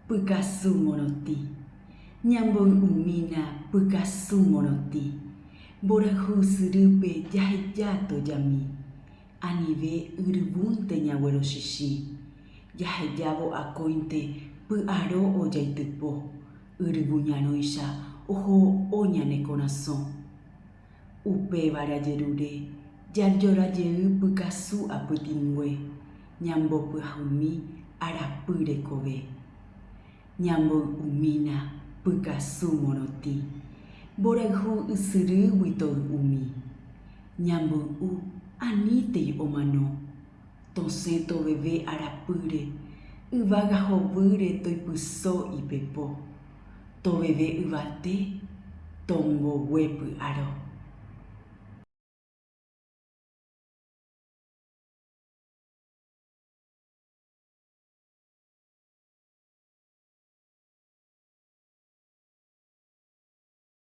Pikasu monoti. Nyambung umina pikasu monoti. Borahu serupe jahejato jami. Anive urubunte nyawero shishi. Jahejabo akointe pearo o jaitepo. Urubunyano isha oho onyane corazón. Upe varajerude. Jarjora jeru pikasu aputingwe. Nyambo pahumi arapure kobe. Nyambo umina pikasu monoti. Borahu usuru wito umi. Nyambo u anite omano. Tonseto bebe arapure. Uvagaho bure toipuso ipepo. To bebe uvate. Tombo wepu aro.